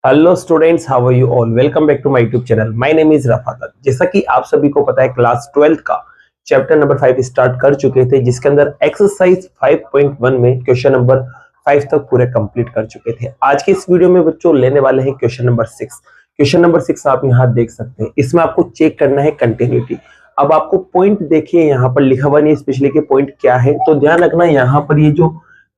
Hello students, how are you all. Welcome back to my YouTube channel. My name is Rafaqat. जैसा कि आप सभी को पता है, क्लास 12th का चैप्टर नंबर 5 स्टार्ट कर चुके थे, जिसके अंदर एक्सरसाइज 5.1 में क्वेश्चन नंबर 5 तक पूरे कंप्लीट कर चुके थे। आज के इस वीडियो में बच्चों लेने वाले हैं क्वेश्चन नंबर 6। क्वेश्चन नंबर 6 आप यहाँ देख सकते हैं। इसमें आपको चेक करना है कंटिन्यूटी। अब आपको पॉइंट देखिए, यहाँ पर लिखा हुआ नहीं स्पेशली कि पॉइंट क्या है, तो ध्यान रखना यहाँ पर ये जो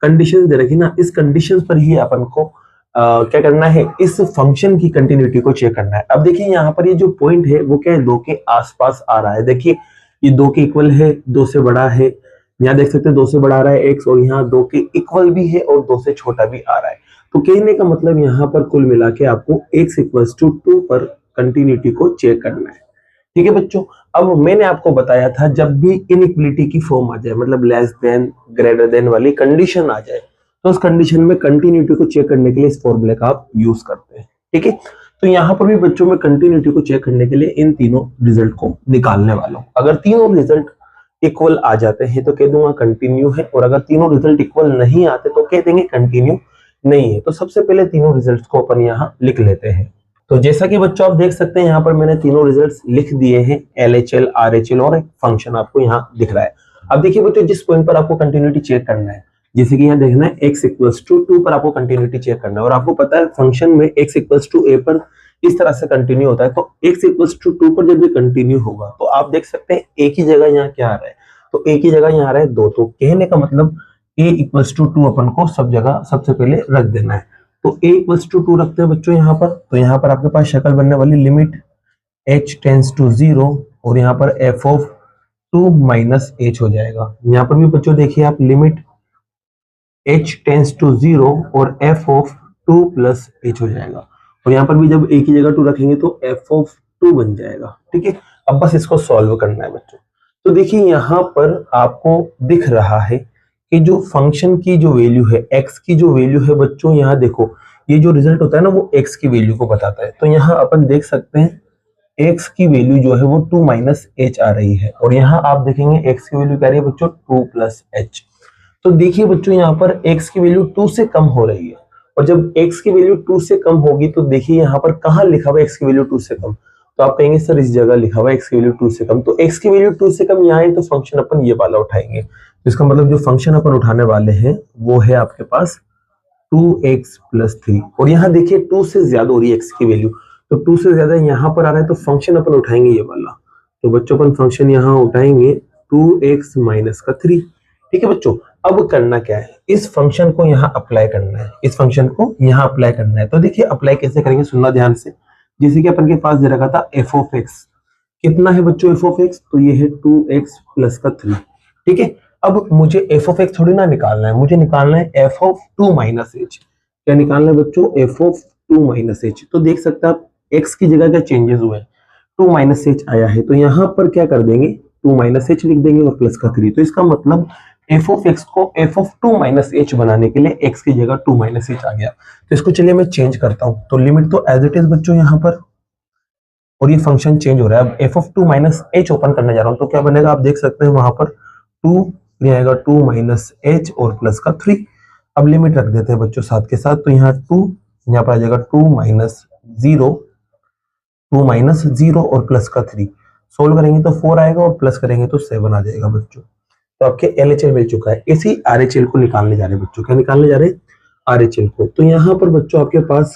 कंडीशन दे रखी ना, इस कंडीशन पर ही अपन को क्या करना है, इस फंक्शन की कंटिन्यूटी को चेक करना है। अब देखिए यहाँ पर ये जो पॉइंट है वो क्या है, 2 के आसपास आ रहा है। देखिए ये 2 के इक्वल है, 2 से बड़ा है। यहाँ देख सकते हैं 2 से बड़ा आ रहा है x, और यहाँ 2 के इक्वल भी है और 2 से छोटा भी आ रहा है। तो कहने का मतलब यहाँ पर कुल मिला के आपको x इक्वल्स टू 2 पर कंटिन्यूटी को चेक करना है। ठीक है बच्चों। अब मैंने आपको बताया था, जब भी इनइक्वलिटी की फॉर्म आ जाए, मतलब लेस देन ग्रेटर देन वाली कंडीशन आ जाए, तो उस कंडीशन में कंटिन्यूटी को चेक करने के लिए इस फॉर्मूले का आप यूज करते हैं। ठीक है, तो यहाँ पर भी बच्चों में कंटिन्यूटी को चेक करने के लिए इन तीनों रिजल्ट को निकालने वाला हूं। अगर तीनों रिजल्ट इक्वल आ जाते हैं तो कह दूंगा कंटिन्यू है, और अगर तीनों रिजल्ट इक्वल नहीं आते तो कह देंगे कंटिन्यू नहीं है। तो सबसे पहले तीनों रिजल्ट को अपन यहाँ लिख लेते हैं। तो जैसा कि बच्चों आप देख सकते हैं, यहाँ पर मैंने तीनों रिजल्ट्स लिख दिए हैं, LHL, RHL और एक फंक्शन आपको यहाँ दिख रहा है। अब देखिए बच्चों, जिस पॉइंट पर आपको कंटिन्यूटी चेक करना है, जैसे कि यहाँ देखना है x इक्वल्स टू 2 पर आपको कंटिन्यूटी चेक करना है, और आपको पता है फंक्शन में x इक्वल्स टू a पर इस तरह से कंटिन्यू होता है। तो x इक्वल्स टू 2 पर जब ये कंटिन्यू होगा तो आप देख सकते हैं a की जगह यहाँ क्या आ रहा है, तो a की जगह यहाँ आ रहा है 2। तो कहने का मतलब a इक्वल्स टू 2 अपन को सब जगह सबसे पहले रख देना है। तो a इक्वल्स टू 2 रखते हैं बच्चों यहाँ पर। तो यहाँ पर आपके पास शक्ल बनने वाली लिमिट h टेंस टू 0, और यहाँ पर f ऑफ 2 माइनस h हो जाएगा। यहाँ पर भी बच्चों देखिए आप, लिमिट h टेंस टू 0 और f ऑफ 2 प्लस h हो जाएगा। और यहाँ पर भी जब a की जगह 2 रखेंगे तो f ऑफ 2 बन जाएगा। ठीक है, अब बस इसको सॉल्व करना है बच्चों। तो देखिए यहाँ पर आपको दिख रहा है कि जो फंक्शन की जो वैल्यू है, x की जो वैल्यू है बच्चों, यहाँ देखो ये जो रिजल्ट होता है ना, वो x की वैल्यू को बताता है। तो यहाँ अपन देख सकते हैं x की वैल्यू जो है वो 2 माइनस h आ रही है, और यहाँ आप देखेंगे x की वैल्यू क्या रही है बच्चों, 2 प्लस h। तो देखिए बच्चों यहाँ पर x की वैल्यू 2 से कम हो रही है, और जब x की वैल्यू 2 से कम होगी तो देखिए यहाँ पर कहाँ लिखा हुआ है x की वैल्यू 2 से कम, तो आप कहेंगे सर इस जगह लिखा हुआ है x की वैल्यू 2 से कम। तो x की वैल्यू 2 से कम यहाँ है, तो फंक्शन अपन ये वाला उठाएंगे। तो इसका मतलब जो फंक्शन अपन उठाने वाले हैं वो है आपके पास 2x प्लस 3, और यहाँ देखिए 2 से ज्यादा हो रही है x की वैल्यू, तो 2 से ज्यादा यहाँ पर आ रहा है, तो फंक्शन अपन उठाएंगे ये वाला। तो बच्चों अपन फंक्शन यहाँ उठाएंगे 2x माइनस का 3। ठीक है बच्चों, अब करना क्या है, इस फंक्शन को यहाँ अप्लाई करना है, इस फंक्शन को यहाँ अप्लाई करना है। तो देखिए अप्लाई कैसे करेंगे, सुनना ध्यान से। जैसे कि अपन के पास दे रखा था f ऑफ x, कितना है बच्चों f ऑफ x, तो ये है 2x प्लस का 3। ठीक है, अब मुझे f ऑफ x थोड़ी ना निकालना है, मुझे निकालना है f ऑफ 2 माइनस h। क्या निकालना है बच्चों, f ऑफ 2 माइनस h। तो देख सकते हैं आप x की जगह क्या चेंजेस हुए, 2 माइनस h आया है, तो यहाँ पर क्या कर देंगे, 2 माइनस h लिख देंगे और प्लस का 3। तो इसका मतलब f ऑफ x को f ऑफ 2 माइनस h बनाने के लिए x की जगह 2 माइनस h आ गया। तो इसको चलिए मैं चेंज करता हूँ। तो लिमिट तो एज इट इज बच्चों यहाँ पर, और ये फंक्शन चेंज हो रहा है। अब f of 2 minus h open करने जा रहा हूँ, तो क्या बनेगा आप देख सकते हैं वहां पर 2 आएगा, 2 माइनस h और प्लस का 3। अब लिमिट रख देते हैं बच्चों साथ के साथ, तो यहाँ 2, यहाँ पर आ जाएगा 2 माइनस 0, 2 माइनस 0 और प्लस का 3। सोल्व करेंगे तो 4 आएगा, और प्लस करेंगे तो 7 आ जाएगा बच्चों। तो आपके LHL मिल चुका है। इसी RHL को निकालने जा रहे हैं बच्चों। क्या निकालने जा रहे हैं, RHL को। तो यहाँ पर बच्चों आपके पास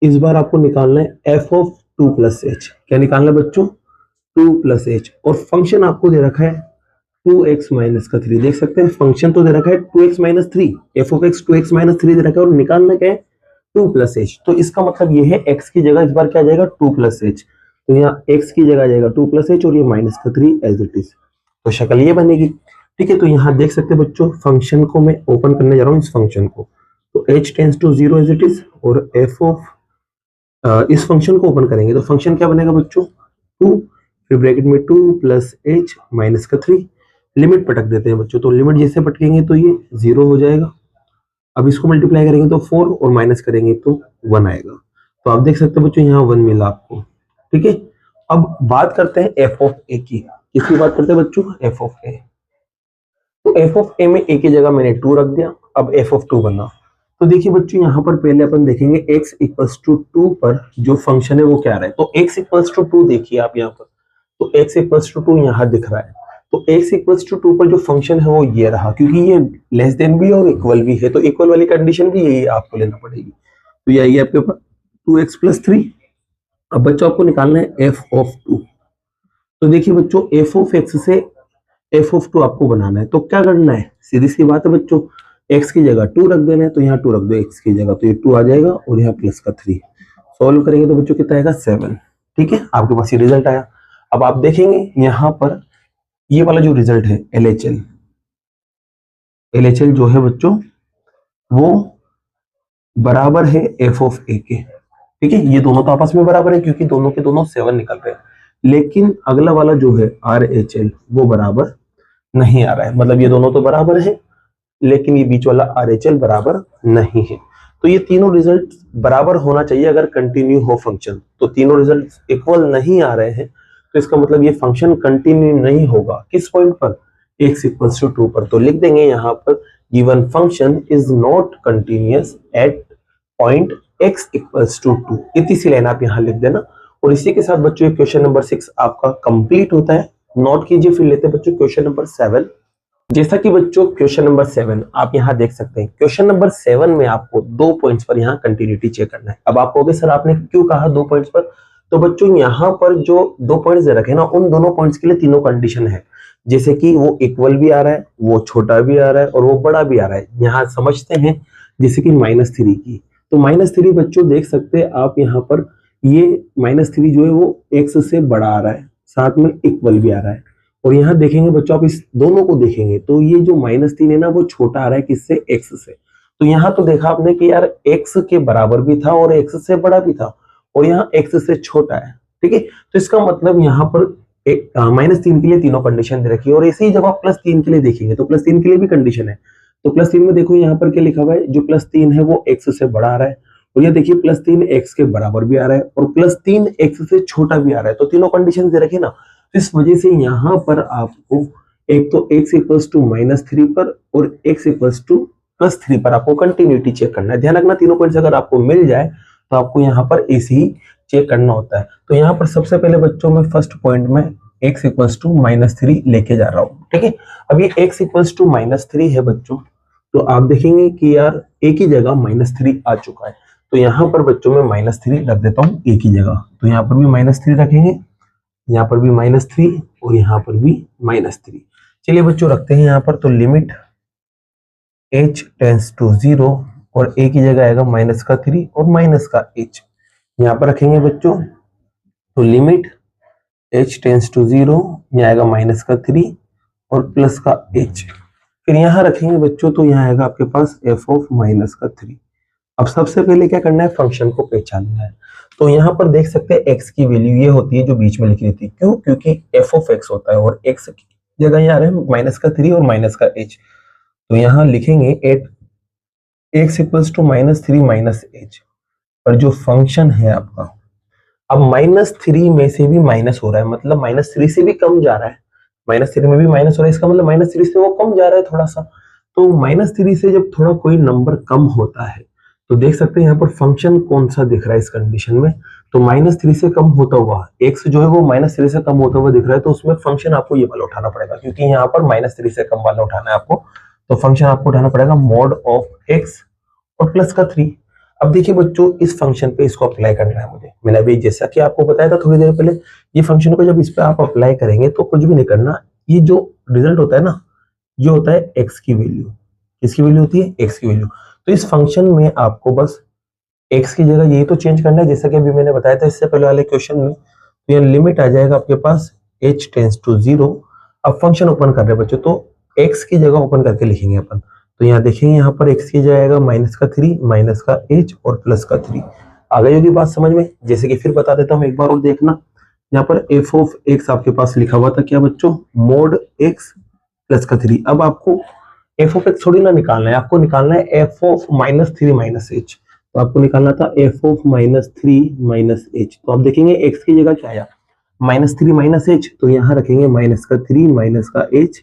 इस बार आपको निकालना है f ऑफ 2 प्लस h। क्या निकालना है बच्चों, 2 प्लस h, और फंक्शन आपको दे रखा है 2x माइनस का 3। देख सकते हैं फंक्शन तो दे रखा है 2x minus 3, f of x 2x minus 3 दे रखा है, और निकालना क्या है 2 प्लस h। तो इसका मतलब ये है x की जगह इस बार क्या आ जाएगा, 2 प्लस h। तो यहाँ x की जगह आ जाएगा 2 प्लस h, और ये माइनस का 3 एज इट इज। तो शक्ल ये बनेगी। ठीक है, तो यहाँ देख सकते हैं बच्चों, फंक्शन को मैं ओपन करने जा रहा हूँ, इस फंक्शन को। तो h tends to 0 as it is, और f ऑफ इस फंक्शन को ओपन करेंगे तो फंक्शन क्या बनेगा बच्चों, 2, फिर ब्रैकेट में 2 प्लस h माइनस का 3। लिमिट पटक देते हैं बच्चों, तो लिमिट जैसे पटकेंगे तो ये 0 हो जाएगा। अब इसको मल्टीप्लाई करेंगे तो 4, और माइनस करेंगे तो 1 आएगा। तो आप देख सकते हैं बच्चों यहाँ 1 मिला आपको। ठीक है, अब बात करते हैं f ऑफ a की। किसकी बात करते हैं बच्चों, f ऑफ a। तो f ऑफ a में a की जगह मैंने 2 रख दिया। अब f ऑफ 2 बना, तो देखिए बच्चों यहाँ पर पहले अपन देखेंगे x इक्वल्स टू 2 पर जो फंक्शन है वो क्या रहा है। तो x इक्वल्स टू 2 देखिए आप यहाँ पर, तो x इक्वल्स टू 2 यहाँ दिख रहा है। तो x इक्वल्स टू 2 पर जो फंक्शन है वो ये रहा, क्योंकि ये लेस देन भी और इक्वल भी है, तो इक्वल वाली कंडीशन भी यही आपको लेना पड़ेगी। तो ये आएगी आपके पास 2x प्लस 3। अब बच्चों आपको निकालना है f ऑफ 2। तो देखिए बच्चों f ऑफ x से f ऑफ 2 आपको बनाना है, तो क्या करना है, सीधी सी बात है बच्चों, x की जगह 2 रख देना है, तो यहाँ 2 रख दो x की जगह, तो ये 2 आ जाएगा और यहाँ प्लस का 3। सॉल्व करेंगे तो बच्चों कितना आएगा 7। ठीक है, आपके पास ये रिजल्ट आया। अब आप देखेंगे यहाँ पर ये वाला जो रिजल्ट है LHL जो है बच्चों वो बराबर है f ऑफ a के। ठीक है, ये दोनों तो आपस में बराबर है क्योंकि दोनों के दोनों 7 निकल रहे हैं, लेकिन अगला वाला जो है RHL वो बराबर नहीं आ रहा है। मतलब ये दोनों तो बराबर है लेकिन ये बीच वाला RHL बराबर नहीं है। तो ये तीनों रिजल्ट बराबर होना चाहिए अगर कंटिन्यू हो फंक्शन। तो तीनों रिजल्ट इक्वल नहीं आ रहे हैं, तो इसका मतलब ये फंक्शन कंटिन्यू नहीं होगा। किस पॉइंट पर, x इक्वल्स टू 2 पर। तो लिख देंगे यहाँ पर given function is not continuous at point x equals to 2। इतनी सी लाइन आप यहाँ लिख देना। और इसी के साथ बच्चों क्वेश्चन नंबर 6 आपका कंप्लीट होता है। नोट कीजिए, फिर लेते हैं बच्चों क्वेश्चन नंबर 7। जैसा कि बच्चों क्वेश्चन नंबर 7 आप यहाँ देख सकते हैं, क्वेश्चन नंबर 7 में आपको 2 पॉइंट्स पर यहाँ कंटिन्यूटी चेक करना है। अब आप कहोगे सर आपने क्यों कहा 2 पॉइंट्स पर, तो बच्चों यहाँ पर जो 2 पॉइंट्स दे रखे ना, उन दोनों पॉइंट्स के लिए तीनों कंडीशन है, जैसे कि वो इक्वल भी आ रहा है, वो छोटा भी आ रहा है और वो बड़ा भी आ रहा है। यहाँ समझते हैं जैसे कि -3 की, तो -3 बच्चों देख सकते हैं आप यहाँ पर, ये -3 जो है वो x से बड़ा आ रहा है, साथ में इक्वल भी आ रहा है। और यहाँ देखेंगे बच्चों आप इस दोनों को देखेंगे तो ये जो -3 है ना वो छोटा आ रहा है किससे, x से। तो यहाँ तो देखा आपने कि यार x के बराबर भी था और x से बड़ा भी था, और यहाँ x से छोटा है। ठीक है, तो इसका मतलब यहाँ पर -3 के लिए तीनों कंडीशन दे रखी है। और ऐसे ही जब आप +3 के लिए देखेंगे तो +3 के लिए भी कंडीशन है। तो +3 में देखो यहाँ पर क्या लिखा हुआ है, जो +3 है वो x से बड़ा आ रहा है, और ये देखिए +3 x के बराबर भी आ रहा है और +3 x से छोटा भी आ रहा है। तो तीनों कंडीशन दे रखी ना, तो इस वजह से यहाँ पर आपको एक तो x इक्वल्स टू -3 पर और x इक्वल्स टू +3 पर आपको कंटिन्यूटी चेक करना है। ध्यान रखना तीनों पॉइंट्स अगर आपको मिल जाए तो आपको यहाँ पर ऐसे ही चेक करना होता है। तो यहाँ पर सबसे पहले बच्चों में फर्स्ट पॉइंट में x इक्वल्स टू -3 लेके जा रहा हूँ। ठीक है, अब ये x इक्वल्स टू -3 है बच्चों, तो आप देखेंगे कि यार a की जगह -3 आ चुका है, तो यहाँ पर बच्चों में -3 रख देता हूँ a की जगह। तो यहाँ पर भी -3 रखेंगे, यहाँ पर भी -3 और यहाँ पर भी -3। चलिए बच्चों रखते हैं यहाँ पर, तो लिमिट h टेंस टू 0 और a की जगह आएगा -3 और -h। यहाँ पर रखेंगे बच्चों, तो लिमिट h टेंस टू 0 यहाँ आएगा -3 और +h। फिर यहाँ रखेंगे बच्चों, तो यहाँ आएगा आपके पास f ऑफ -3। अब सबसे पहले क्या करना है, फंक्शन को पहचानना है। तो यहाँ पर देख सकते हैं x की वैल्यू ये होती है जो बीच में लिखी थी, क्यों, क्योंकि f ऑफ x होता है और x की जगह यहाँ आ रहा है -3 और -h। तो यहाँ लिखेंगे at x equals to -3 -h पर जो फंक्शन है आपका, अब -3 में से भी माइनस हो रहा है, मतलब -3 से भी कम जा रहा है, -3 में भी माइनस हो रहा है, इसका मतलब -3 से वो कम जा रहा है थोड़ा सा। तो -3 से जब थोड़ा कोई नंबर कम होता है तो देख सकते हैं यहाँ पर फंक्शन कौन सा दिख रहा है इस कंडीशन में, तो -3 से कम होता हुआ x जो है वो -3 से कम होता हुआ दिख रहा है, तो उसमें फंक्शन आपको ये वाला उठाना पड़ेगा, क्योंकि यहाँ पर -3 से कम वाला उठाना है आपको। तो फंक्शन आपको उठाना पड़ेगा mod ऑफ x और +3। अब देखिए बच्चों इस फंक्शन पे इसको अप्लाई करना है मुझे, मैंने अभी जैसा कि आपको बताया था थोड़ी देर पहले, ये फंक्शन को जब इस पे आप अप्लाई करेंगे तो कुछ भी नहीं करना, ये जो रिजल्ट होता है ना ये होता है x की वैल्यू। किसकी वैल्यू होती है, x की वैल्यू। तो इस फंक्शन में आपको बस x की जगह यही तो चेंज करना है, जैसा कि अभी मैंने बताया था इससे पहले वाले क्वेश्चन में। तो ये लिमिट आ जाएगा आपके पास h टेंस टू 0। अब फंक्शन ओपन कर रहे हैं बच्चों, तो x की जगह ओपन करके लिखेंगे अपन। तो यहाँ देखेंगे यहाँ पर x की जगह आएगा -3 -h और +3। आ गई होगी बात समझ में। जैसे कि फिर बता देता हूँ एक बार और देखना, यहाँ पर f ऑफ x आपके पास लिखा हुआ था क्या बच्चों, mod x +3। अब आपको f ऑफ x थोड़ी ना निकालना है, आपको निकालना है f ऑफ -3 -h। तो आपको निकालना था f ऑफ -3 -h। तो आप देखेंगे x की जगह क्या आया, -3 -h, तो यहाँ रखेंगे -3 -h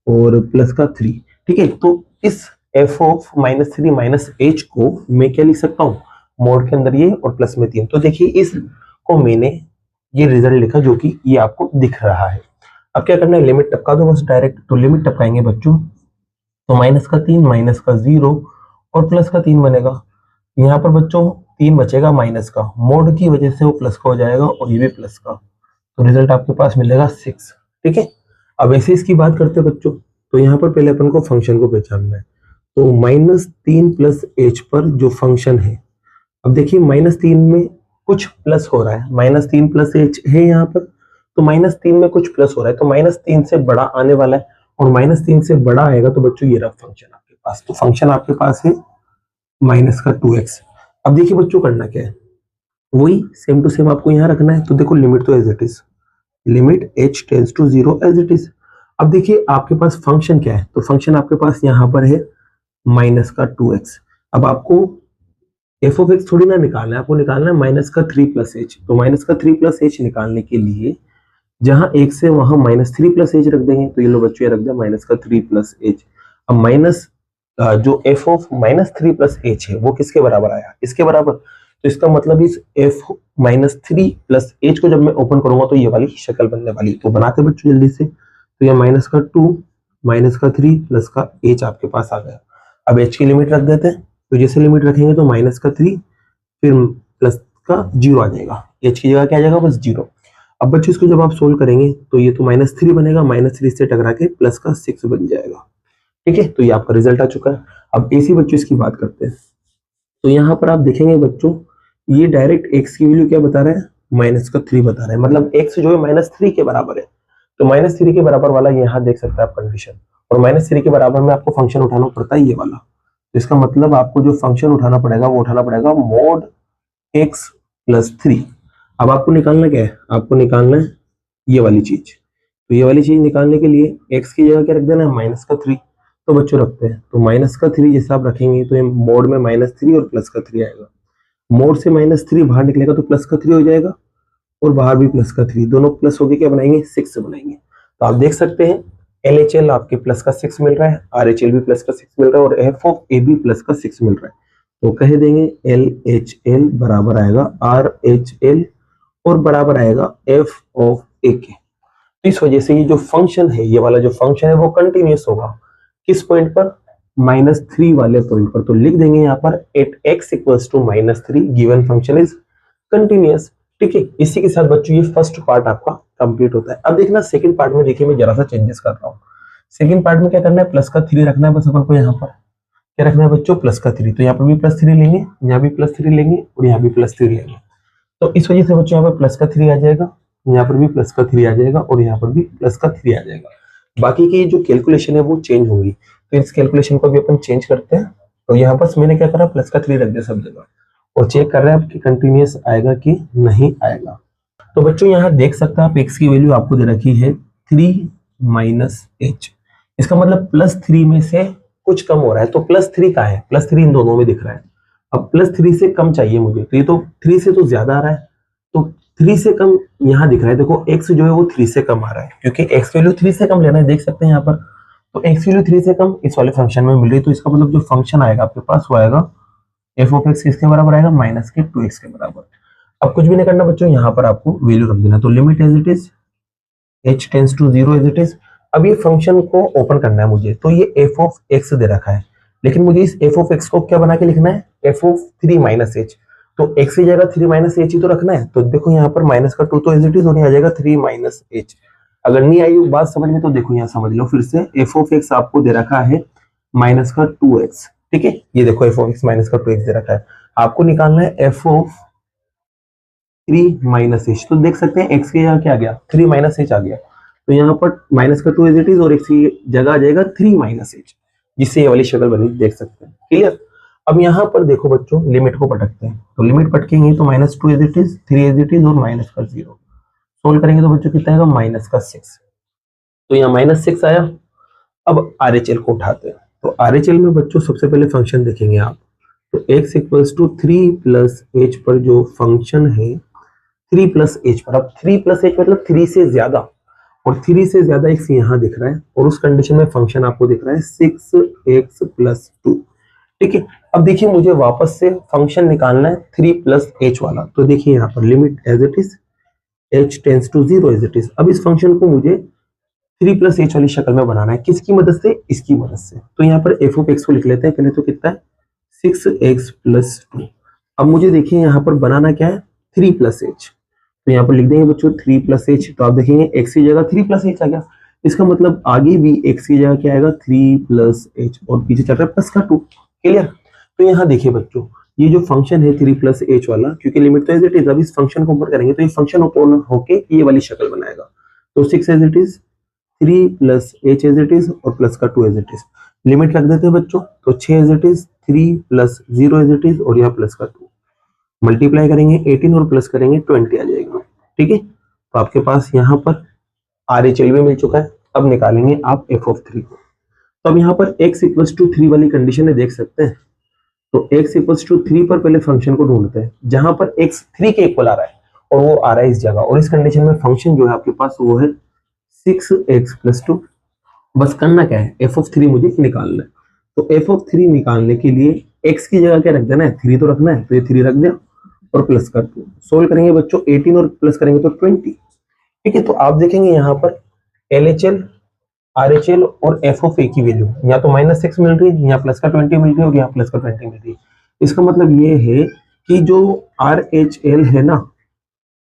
और +3। ठीक है, तो इस एफ ऑफ -3 माइनस एच को मैं क्या लिख सकता हूँ, मोड के अंदर ये और प्लस में 3। तो देखिए इसको मैंने ये रिजल्ट लिखा जो कि ये आपको दिख रहा है। अब क्या करना है, लिमिट टपका दो बस डायरेक्ट। तो लिमिट टपकाएंगे बच्चों, तो -3 माइनस का 0 और प्लस का 3 बनेगा। यहाँ पर बच्चों 3 बचेगा माइनस का, मोड की वजह से वो प्लस का हो जाएगा और ये भी प्लस का, तो रिजल्ट आपके पास मिलेगा 6। ठीक है, अब ऐसे इसकी बात करते हैं बच्चों। तो यहाँ पर पहले अपन को फंक्शन को पहचानना है। तो -3 प्लस एच पर जो फंक्शन है, अब देखिए -3 में कुछ प्लस हो रहा है, -3 प्लस एच है यहाँ पर, तो -3 में कुछ प्लस हो रहा है, तो -3 से बड़ा आने वाला है, और -3 से बड़ा आएगा तो बच्चों ये रहा फंक्शन आपके पास। तो फंक्शन आपके पास है -2x। अब देखिए बच्चों करना क्या है, वही सेम टू सेम आपको यहाँ रखना है। तो देखो लिमिट तो as it is, limit h tends to 0 as it is. अब देखिए आपके पास फंक्शन क्या है, तो फंक्शन आपके पास यहाँ पर है -2x। अब आपको एफ ऑफ एक्स थोड़ी ना निकालना है, आपको निकालना है -3 प्लस एच। तो -3 प्लस एच निकालने के लिए जहां एक से वहां -3 प्लस एच रख देंगे, तो ये लो बच्चों ये रख दिया -3 प्लस एच। अब माइनस जो एफ ऑफ -3 प्लस एच है वो किसके बराबर आया, इसके बराबर। तो इसका मतलब इस एफ -3 प्लस एच को जब मैं ओपन करूंगा तो ये वाली शक्ल बनने वाली। तो बनाते बच्चों जल्दी से। तो ये -2 -3 प्लस का एच आपके पास आ गया। अब एच की लिमिट रख देते हैं, तो जैसे लिमिट रखेंगे तो -3 फिर प्लस का 0 आ जाएगा, एच की जगह क्या आ जाएगा बस 0। अब बच्चों इसको जब आप सोल्व करेंगे तो ये तो -3 बनेगा, -3 से टकरा के प्लस का 6 बन जाएगा। ठीक है, तो ये आपका रिजल्ट आ चुका है। अब इसी बच्चों इसकी बात करते हैं। तो यहाँ पर आप देखेंगे बच्चों, ये डायरेक्ट x की वैल्यू क्या बता रहा है, -3 बता रहा है, मतलब x जो है -3 के बराबर है। तो -3 के बराबर वाला यहाँ देख सकते हैं आप कंडीशन, और -3 के बराबर में आपको फंक्शन उठाना पड़ता है ये वाला। तो इसका मतलब आपको जो फंक्शन उठाना पड़ेगा वो उठाना पड़ेगा मोड x प्लस 3। अब आपको निकालना क्या है, आपको निकालना है ये वाली चीज। तो ये वाली चीज निकालने के लिए x की जगह क्या रख देना है, -3। तो बच्चों रखते हैं, तो -3 जैसे आप रखेंगे तो ये मोड में -3 और प्लस का 3 आएगा। मोड से -3 बाहर निकलेगा तो प्लस का 3 हो जाएगा, और बाहर भी प्लस का 3, दोनों प्लस होके क्या बनाएंगे 6 बनाएंगे। तो आप देख सकते हैं LHL आपके प्लस का 6 मिल रहा है, RHL भी प्लस का 6 मिल रहा है, और F ऑफ A भी प्लस का 6 मिल रहा है। तो कह देंगे LHL बराबर आएगा RHL और बराबर आएगा F ऑफ A के। तो इस वजह से ये जो फंक्शन है, ये वाला जो फंक्शन है वो कंटिन्यूअस होगा किस पॉइंट पर, -3 वाले पॉइंट पर। तो लिख देंगे यहाँ पर at x equals to -3 given function is continuous. ठीक है, इसी के साथ बच्चों ये फर्स्ट पार्ट आपका कंप्लीट होता है। अब देखना सेकंड पार्ट में, देखिए मैं जरा सा चेंजेस कर रहा हूँ। सेकंड पार्ट में क्या करना है, प्लस का 3 रखना है बस अपन को। यहाँ पर क्या रखना है बच्चों, प्लस का 3। तो यहाँ पर भी +3 लेंगे, यहाँ भी +3 लेंगे, और यहाँ भी +3 लेंगे। तो इस वजह से बच्चों यहाँ पर प्लस का 3 आ जाएगा, यहाँ पर भी प्लस का 3 आ जाएगा, और यहाँ पर भी प्लस का 3 आ जाएगा। बाकी की जो कैलकुलेशन है वो चेंज होंगी, तो इस कैलकुलेशन को भी अपन चेंज करते हैं। तो यहाँ पर मैंने क्या करा, प्लस का 3 रख दिया सब जगह, और चेक कर रहे हैं कि कंटिन्यूअस आएगा कि नहीं आएगा। तो बच्चों यहाँ देख सकते हैं आप, x की वैल्यू आपको दे रखी है 3 माइनस एच। इसका मतलब +3 में से कुछ कम हो रहा है। तो +3 का है, +3 इन दोनों में दिख रहा है। अब +3 से कम चाहिए मुझे, तो ये तो 3 से तो ज्यादा आ रहा है, तो 3 से कम यहाँ दिख रहा है। देखो x जो है वो 3 से कम आ रहा है, क्योंकि x वैल्यू 3 से कम लेना है, देख सकते हैं यहाँ पर। तो x वैल्यू 3 से कम इस वाले फंक्शन में मिल रही है, तो इसका मतलब जो फंक्शन आएगा आपके पास वो आएगा f ऑफ x किसके बराबर आएगा, -2x के बराबर। अब कुछ भी नहीं करना बच्चों, यहाँ पर आपको वैल्यू रख देना। तो limit as it is h tends to 0 as it is. अब ये फंक्शन को ओपन करना है मुझे, तो ये f ऑफ x दे रखा है, लेकिन मुझे इस f ऑफ x को क्या बना के लिखना है, f ऑफ 3 माइनस एच। तो x की जगह 3 माइनस एच ही तो रखना है। तो देखो यहाँ पर -2 तो एज इट इज होने आ जाएगा 3 माइनस एच। अगर नहीं आई बात समझ में तो देखो यहाँ समझ लो फिर से, f ऑफ x आपको दे रखा है -2x। ठीक है, ये देखो f ऑफ x -2x दे रखा है, आपको निकालना है f ऑफ 3 माइनस एच। तो देख सकते हैं x की जगह क्या आ गया, 3 माइनस एच आ गया। तो यहाँ पर -2 एज इट इज, और x की जगह आ जाएगा 3 माइनस एच, जिससे ये वाली शक्ल बनी, देख सकते हैं। क्लियर। अब यहाँ पर देखो बच्चों, लिमिट को पटकते हैं। तो लिमिट पटकेंगे तो -2 as it is, 3 as it is, और -0 सोल्व करेंगे तो बच्चों कितना आएगा, -6। तो यहाँ -6 आया। अब RHL को उठाते हैं। तो RHL में बच्चों सबसे पहले फंक्शन देखेंगे आप। तो x equals to 3 plus H पर जो फंक्शन है, 3 प्लस एच पर, अब 3 प्लस एच मतलब 3 से ज्यादा, और 3 से ज्यादा एक्स यहाँ दिख रहा है और उस कंडीशन में फंक्शन आपको दिख रहा है 6x + 2। ठीक है, अब देखिए मुझे वापस से फंक्शन निकालना है 3 + h वाला। तो देखिए यहाँ पर limit as it is h tends to 0 as it is. अब इस फंक्शन को मुझे 3 + h वाली शक्ल में बनाना है, किसकी मदद से, इसकी मदद से। तो यहाँ पर f ऑफ x को लिख लेते हैं पहले। तो कितना है 6x + 2। अब मुझे देखिए यहाँ पर बनाना क्या है 3 + h। तो यहाँ पर लिख देंगे बच्चों 3 + h। तो आप देखेंगे x की जगह 3 + h आ गया। इसका मतलब आगे भी x की जगह क्या आएगा 3 + h और पीछे चल रहा है प्लस का 2। क्लियर। तो यहाँ देखिए बच्चों ये जो फंक्शन है 3 + h वाला, क्योंकि लिमिट तो एज इट इज, अब इस फंक्शन को ऊपर करेंगे तो ये फंक्शन ऊपर होके ये वाली शक्ल बनाएगा। तो 6 as it is, 3 + h as it is और प्लस का 2 एज इट इज। लिमिट रख देते हैं बच्चों। तो 6 as it is, 3 + 0 as it is और यहाँ प्लस का 2। मल्टीप्लाई करेंगे 18 और प्लस करेंगे 20 आ जाएगा। ठीक है, तो आपके पास यहाँ पर RHL भी मिल चुका है। अब निकालेंगे आप f ऑफ 3 को। तो अब यहाँ पर x = 3 वाली कंडीशन है, देख सकते हैं। तो x = 3 पर पहले फंक्शन को ढूंढते हैं जहां पर x 3 के इक्वल आ रहा है और वो आ रहा है इस जगह। और इस कंडीशन में फंक्शन जो है आपके पास वो है 6x + 2। बस करना क्या है f ऑफ 3 मुझे निकालना है। तो f ऑफ 3 निकालने के लिए x की जगह क्या रख देना है 3 तो रखना है। तो ये 3 रख दिया और प्लस कर दो। सोल्व करेंगे बच्चों 18 और प्लस करेंगे तो 20। ठीक है, तो आप देखेंगे यहाँ पर LHL RHL और f ऑफ a की वैल्यू या तो -6 मिल रही है, या प्लस का 20 मिल रही है और यहाँ प्लस का 20 मिल रही है। इसका मतलब ये है कि जो RHL है ना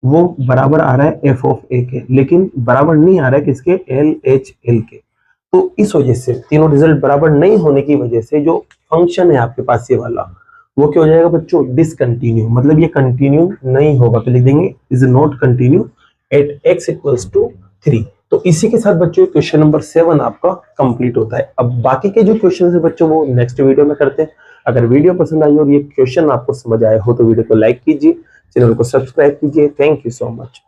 वो बराबर आ रहा है f ऑफ a के, लेकिन बराबर नहीं आ रहा है किसके, LHL के। तो इस वजह से तीनों रिजल्ट बराबर नहीं होने की वजह से जो फंक्शन है आपके पास ये वाला वो क्या हो जाएगा बच्चों, डिसकंटिन्यू। मतलब ये कंटिन्यू नहीं होगा। तो लिख देंगे is not continue at x = 3। तो इसी के साथ बच्चों क्वेश्चन नंबर 7 आपका कंप्लीट होता है। अब बाकी के जो क्वेश्चन है बच्चों वो नेक्स्ट वीडियो में करते हैं। अगर वीडियो पसंद आई और ये क्वेश्चन आपको समझ आए हो तो वीडियो को लाइक कीजिए, चैनल को सब्सक्राइब कीजिए। Thank you so much.